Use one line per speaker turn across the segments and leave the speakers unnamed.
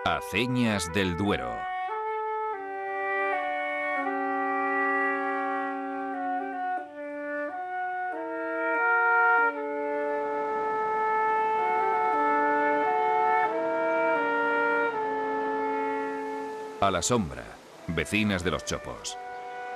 Aceñas del Duero. A la sombra, vecinas de los chopos.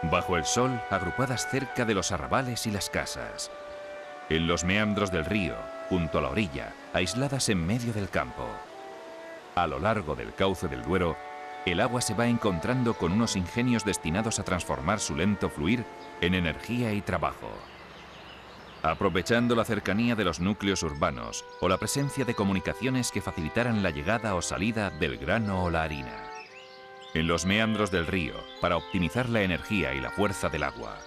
Bajo el sol, agrupadas cerca de los arrabales y las casas. En los meandros del río, junto a la orilla, aisladas en medio del campo. A lo largo del cauce del Duero, el agua se va encontrando con unos ingenios destinados a transformar su lento fluir en energía y trabajo. Aprovechando la cercanía de los núcleos urbanos o la presencia de comunicaciones que facilitaran la llegada o salida del grano o la harina. En los meandros del río, para optimizar la energía y la fuerza del agua.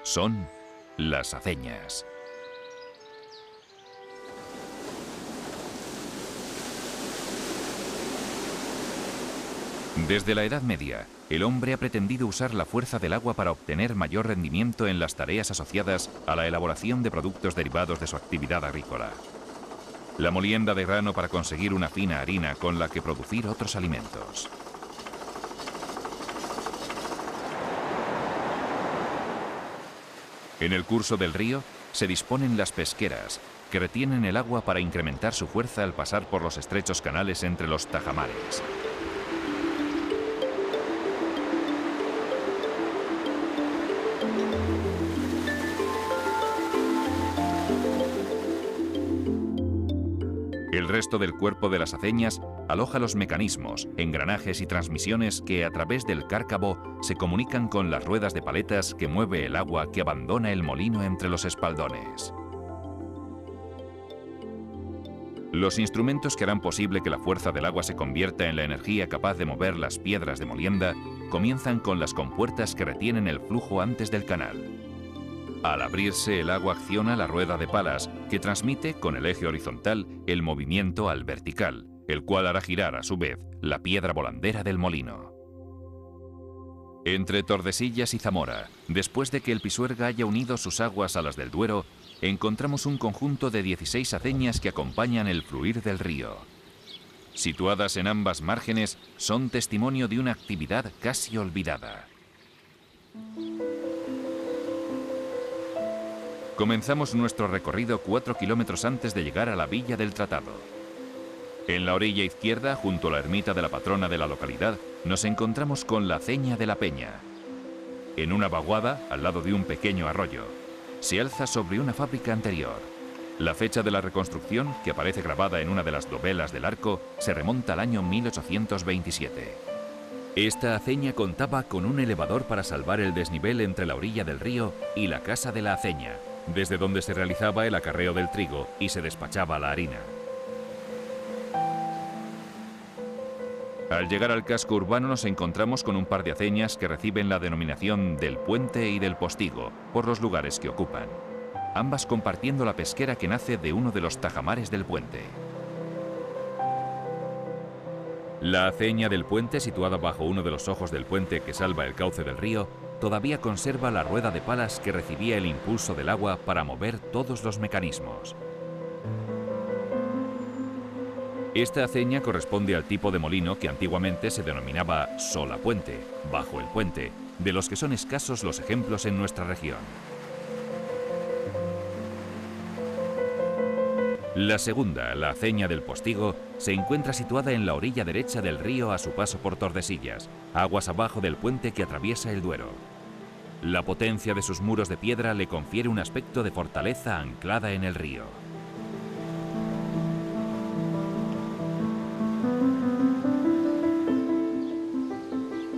Son las aceñas. Desde la Edad Media, el hombre ha pretendido usar la fuerza del agua para obtener mayor rendimiento en las tareas asociadas a la elaboración de productos derivados de su actividad agrícola. La molienda de grano para conseguir una fina harina con la que producir otros alimentos. En el curso del río se disponen las pesqueras, que retienen el agua para incrementar su fuerza al pasar por los estrechos canales entre los tajamares. El resto del cuerpo de las aceñas aloja los mecanismos, engranajes y transmisiones que a través del cárcavo se comunican con las ruedas de paletas que mueve el agua que abandona el molino entre los espaldones. Los instrumentos que harán posible que la fuerza del agua se convierta en la energía capaz de mover las piedras de molienda comienzan con las compuertas que retienen el flujo antes del canal. Al abrirse, el agua acciona la rueda de palas, que transmite, con el eje horizontal, el movimiento al vertical, el cual hará girar, a su vez, la piedra volandera del molino. Entre Tordesillas y Zamora, después de que el Pisuerga haya unido sus aguas a las del Duero, encontramos un conjunto de 16 aceñas que acompañan el fluir del río. Situadas en ambas márgenes, son testimonio de una actividad casi olvidada. Comenzamos nuestro recorrido 4 kilómetros antes de llegar a la Villa del Tratado. En la orilla izquierda, junto a la ermita de la patrona de la localidad, nos encontramos con la Aceña de la Peña. En una vaguada, al lado de un pequeño arroyo, se alza sobre una fábrica anterior. La fecha de la reconstrucción, que aparece grabada en una de las dovelas del arco, se remonta al año 1827. Esta aceña contaba con un elevador para salvar el desnivel entre la orilla del río y la casa de la aceña, desde donde se realizaba el acarreo del trigo y se despachaba la harina. Al llegar al casco urbano nos encontramos con un par de aceñas que reciben la denominación del Puente y del Postigo, por los lugares que ocupan, ambas compartiendo la pesquera que nace de uno de los tajamares del puente. La aceña del puente, situada bajo uno de los ojos del puente que salva el cauce del río, todavía conserva la rueda de palas que recibía el impulso del agua para mover todos los mecanismos. Esta aceña corresponde al tipo de molino que antiguamente se denominaba solapuente, bajo el puente, de los que son escasos los ejemplos en nuestra región. La segunda, la aceña del Postigo, se encuentra situada en la orilla derecha del río a su paso por Tordesillas, aguas abajo del puente que atraviesa el Duero. La potencia de sus muros de piedra le confiere un aspecto de fortaleza anclada en el río.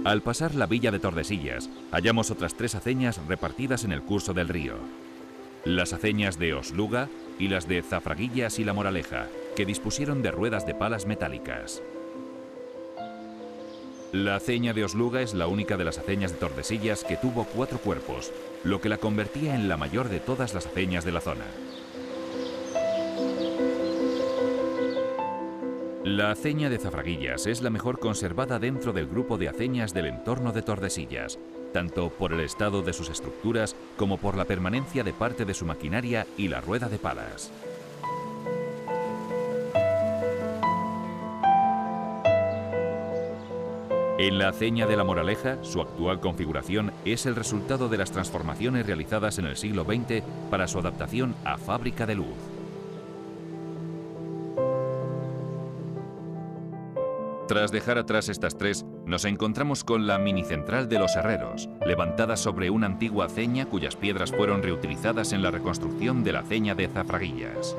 Al pasar la villa de Tordesillas, hallamos otras 3 aceñas repartidas en el curso del río. Las aceñas de Osluga y las de Zafraguillas y La Moraleja, que dispusieron de ruedas de palas metálicas. La aceña de Osluga es la única de las aceñas de Tordesillas que tuvo 4 cuerpos, lo que la convertía en la mayor de todas las aceñas de la zona. La aceña de Zafraguillas es la mejor conservada dentro del grupo de aceñas del entorno de Tordesillas, tanto por el estado de sus estructuras como por la permanencia de parte de su maquinaria y la rueda de palas. En la aceña de La Moraleja, su actual configuración es el resultado de las transformaciones realizadas en el siglo XX para su adaptación a fábrica de luz. Tras dejar atrás estas tres, nos encontramos con la minicentral de los Herreros, levantada sobre una antigua aceña cuyas piedras fueron reutilizadas en la reconstrucción de la aceña de Zafraguillas.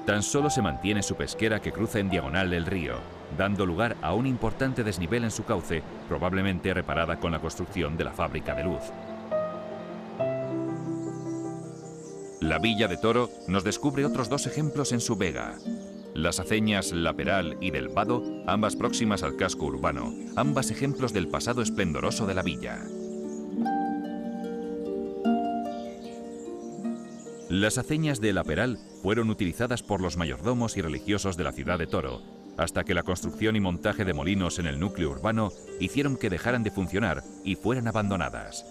Tan solo se mantiene su pesquera que cruza en diagonal el río, dando lugar a un importante desnivel en su cauce, probablemente reparada con la construcción de la fábrica de luz. La Villa de Toro nos descubre otros dos ejemplos en su vega. Las aceñas La Peral y del Vado, ambas próximas al casco urbano, ambas ejemplos del pasado esplendoroso de la villa. Las aceñas de La Peral fueron utilizadas por los mayordomos y religiosos de la ciudad de Toro, hasta que la construcción y montaje de molinos en el núcleo urbano hicieron que dejaran de funcionar y fueran abandonadas.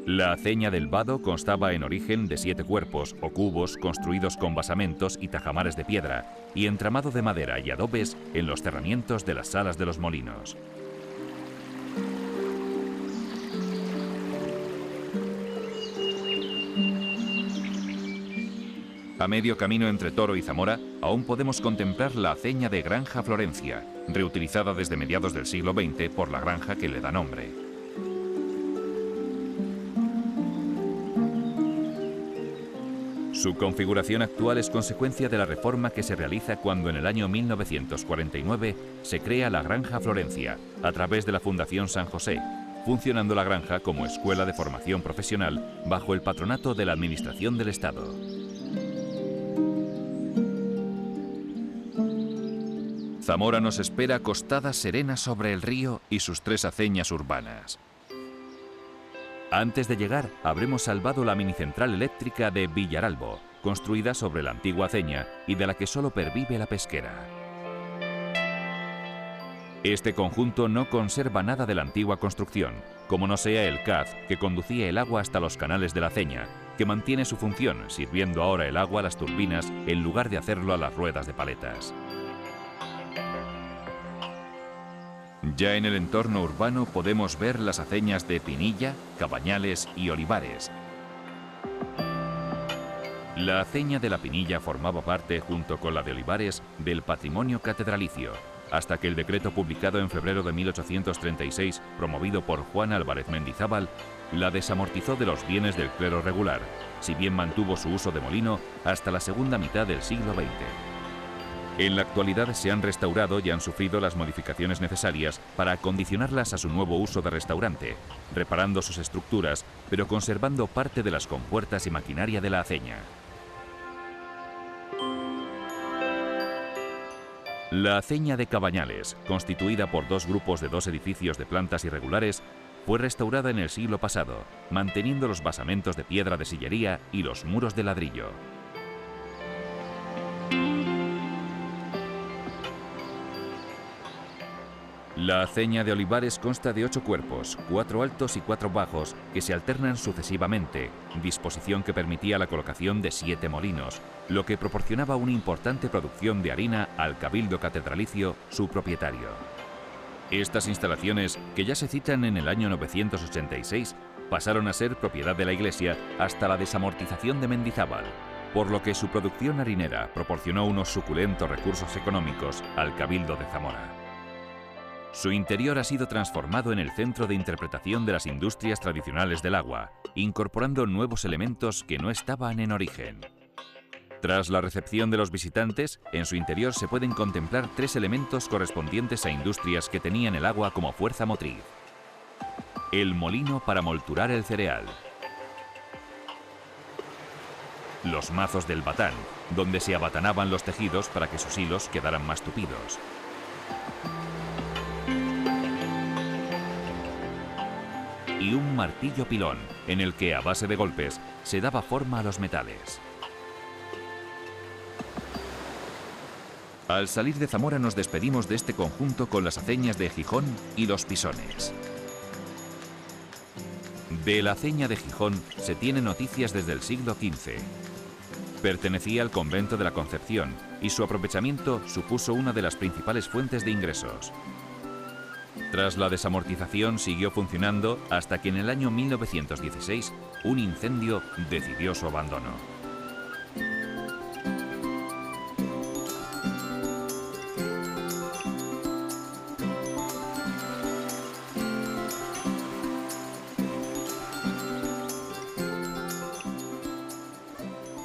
La aceña del Vado constaba en origen de 7 cuerpos o cubos construidos con basamentos y tajamares de piedra y entramado de madera y adobes en los cerramientos de las salas de los molinos. A medio camino entre Toro y Zamora, aún podemos contemplar la aceña de Granja Florencia, reutilizada desde mediados del siglo XX por la granja que le da nombre. Su configuración actual es consecuencia de la reforma que se realiza cuando en el año 1949 se crea la Granja Florencia, a través de la Fundación San José, funcionando la granja como escuela de formación profesional bajo el patronato de la Administración del Estado. Zamora nos espera acostada serena sobre el río y sus 3 aceñas urbanas. Antes de llegar, habremos salvado la minicentral eléctrica de Villaralbo, construida sobre la antigua aceña y de la que solo pervive la pesquera. Este conjunto no conserva nada de la antigua construcción, como no sea el caz que conducía el agua hasta los canales de la aceña, que mantiene su función, sirviendo ahora el agua a las turbinas en lugar de hacerlo a las ruedas de paletas. Ya en el entorno urbano podemos ver las aceñas de Pinilla, Cabañales y Olivares. La aceña de la Pinilla formaba parte, junto con la de Olivares, del patrimonio catedralicio, hasta que el decreto publicado en febrero de 1836, promovido por Juan Álvarez Mendizábal, la desamortizó de los bienes del clero regular, si bien mantuvo su uso de molino hasta la segunda mitad del siglo XX. En la actualidad se han restaurado y han sufrido las modificaciones necesarias para acondicionarlas a su nuevo uso de restaurante, reparando sus estructuras, pero conservando parte de las compuertas y maquinaria de la aceña. La aceña de Cabañales, constituida por 2 grupos de 2 edificios de plantas irregulares, fue restaurada en el siglo pasado, manteniendo los basamentos de piedra de sillería y los muros de ladrillo. La aceña de Olivares consta de 8 cuerpos, 4 altos y 4 bajos, que se alternan sucesivamente, disposición que permitía la colocación de 7 molinos, lo que proporcionaba una importante producción de harina al Cabildo Catedralicio, su propietario. Estas instalaciones, que ya se citan en el año 986, pasaron a ser propiedad de la Iglesia hasta la desamortización de Mendizábal, por lo que su producción harinera proporcionó unos suculentos recursos económicos al Cabildo de Zamora. Su interior ha sido transformado en el centro de interpretación de las industrias tradicionales del agua, incorporando nuevos elementos que no estaban en origen. Tras la recepción de los visitantes, en su interior se pueden contemplar 3 elementos correspondientes a industrias que tenían el agua como fuerza motriz. El molino para molturar el cereal. Los mazos del batán, donde se abatanaban los tejidos para que sus hilos quedaran más tupidos. Y un martillo pilón, en el que a base de golpes se daba forma a los metales. Al salir de Zamora nos despedimos de este conjunto con las aceñas de Gijón y los Pisones. De la aceña de Gijón se tienen noticias desde el siglo XV. Pertenecía al convento de la Concepción y su aprovechamiento supuso una de las principales fuentes de ingresos. Tras la desamortización siguió funcionando hasta que en el año 1916 un incendio decidió su abandono.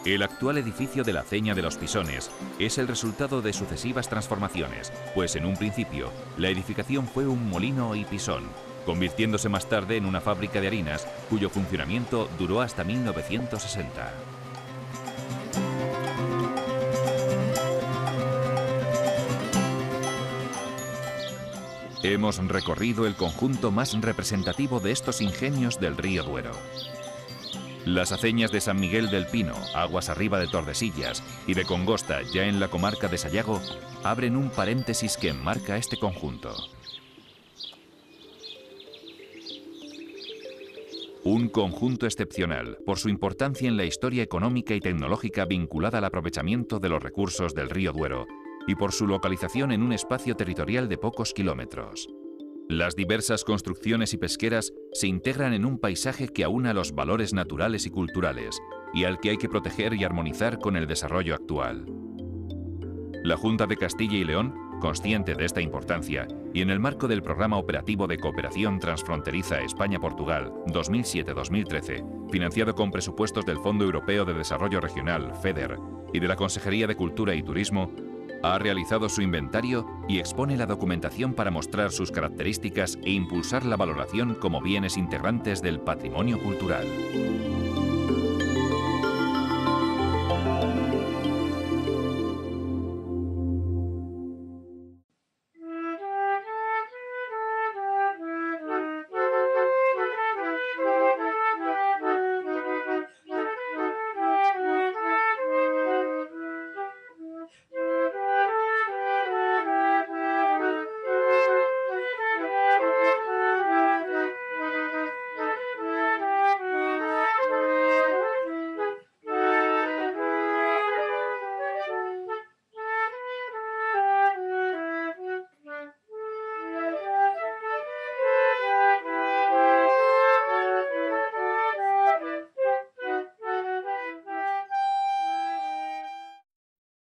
El actual edificio de la Aceña de los Pisones es el resultado de sucesivas transformaciones, pues en un principio la edificación fue un molino y pisón, convirtiéndose más tarde en una fábrica de harinas cuyo funcionamiento duró hasta 1960. Hemos recorrido el conjunto más representativo de estos ingenios del río Duero. Las aceñas de San Miguel del Pino, aguas arriba de Tordesillas, y de Congosta, ya en la comarca de Sayago, abren un paréntesis que enmarca este conjunto. Un conjunto excepcional por su importancia en la historia económica y tecnológica vinculada al aprovechamiento de los recursos del río Duero y por su localización en un espacio territorial de pocos kilómetros. Las diversas construcciones y pesqueras se integran en un paisaje que aúna los valores naturales y culturales y al que hay que proteger y armonizar con el desarrollo actual. La Junta de Castilla y León, consciente de esta importancia y en el marco del Programa Operativo de Cooperación Transfronteriza España-Portugal 2007-2013, financiado con presupuestos del Fondo Europeo de Desarrollo Regional, FEDER, y de la Consejería de Cultura y Turismo, ha realizado su inventario y expone la documentación para mostrar sus características e impulsar la valoración como bienes integrantes del patrimonio cultural.